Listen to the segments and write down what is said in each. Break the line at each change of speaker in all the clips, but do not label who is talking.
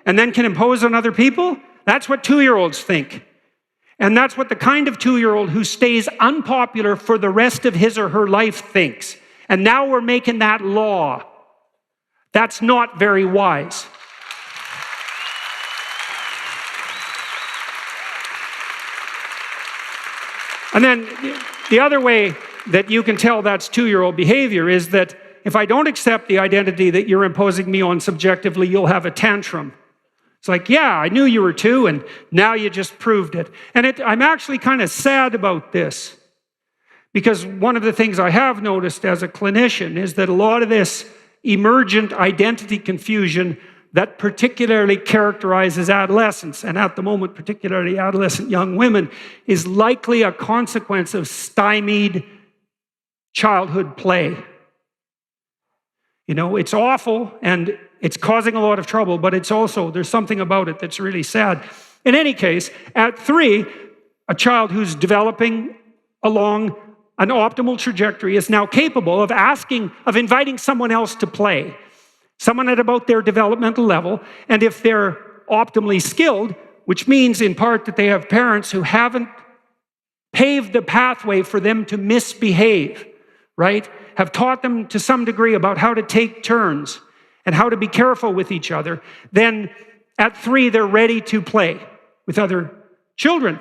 and then can impose on other people? That's what 2-year-olds think. And that's what the kind of 2-year-old who stays unpopular for the rest of his or her life thinks. And now we're making that law. That's not very wise. And then the other way that you can tell that's 2-year-old behavior is that if I don't accept the identity that you're imposing me on subjectively, you'll have a tantrum. It's like, yeah, I knew you were 2, and now you just proved it. And I'm actually kind of sad about this, because one of the things I have noticed as a clinician is that a lot of this emergent identity confusion that particularly characterizes adolescents, and at the moment particularly adolescent young women, is likely a consequence of stymied childhood play. You know, it's awful and it's causing a lot of trouble, but it's also, there's something about it that's really sad. In any case, at 3, a child who's developing along an optimal trajectory is now capable of inviting someone else to play, someone at about their developmental level, and if they're optimally skilled, which means in part that they have parents who haven't paved the pathway for them to misbehave, right? Have taught them to some degree about how to take turns and how to be careful with each other, then at 3, they're ready to play with other children.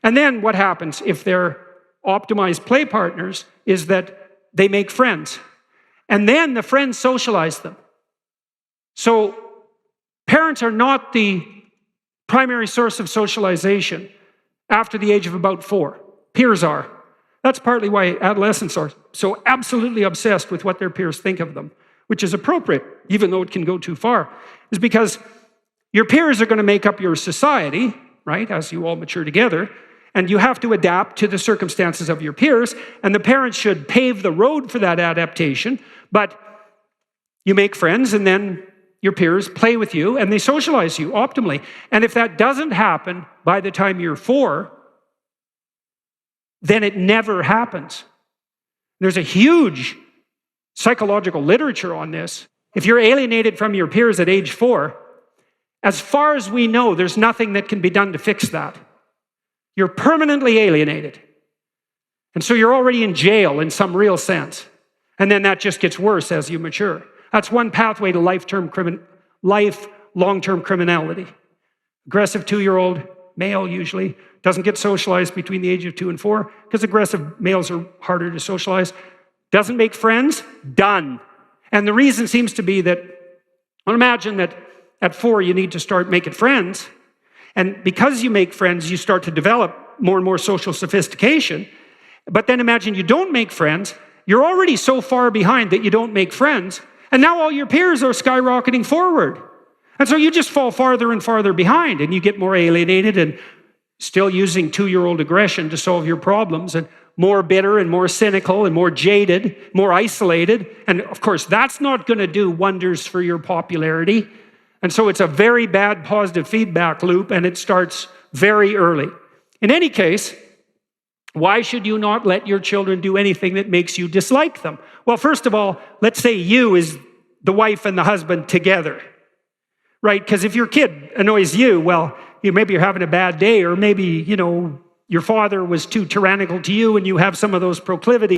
And then what happens if they're optimized play partners is that they make friends. And then the friends socialize them. So parents are not the primary source of socialization after the age of about 4. Peers are. That's partly why adolescents are so absolutely obsessed with what their peers think of them, which is appropriate, even though it can go too far, is because your peers are going to make up your society, right, as you all mature together, and you have to adapt to the circumstances of your peers, and the parents should pave the road for that adaptation, but you make friends, and then your peers play with you, and they socialize you optimally. And if that doesn't happen by the time you're 4, then it never happens. There's a huge psychological literature on this. If you're alienated from your peers at age 4, as far as we know, there's nothing that can be done to fix that. You're permanently alienated. And so you're already in jail in some real sense. And then that just gets worse as you mature. That's one pathway to long-term criminality. Aggressive 2-year-old, male usually, doesn't get socialized between the age of 2 and 4 because aggressive males are harder to socialize. Doesn't make friends, done. And the reason seems to be that, well, imagine that at 4 you need to start making friends. And because you make friends, you start to develop more and more social sophistication. But then imagine you don't make friends. You're already so far behind that you don't make friends. And now all your peers are skyrocketing forward. And so you just fall farther and farther behind, and you get more alienated and still using 2-year-old aggression to solve your problems, and more bitter and more cynical and more jaded, more isolated. And of course, that's not going to do wonders for your popularity. And so it's a very bad positive feedback loop, and it starts very early. In any case, why should you not let your children do anything that makes you dislike them? Well, first of all, let's say you is the wife and the husband together, right? Because if your kid annoys you, well, maybe you're having a bad day, or maybe, your father was too tyrannical to you and you have some of those proclivities.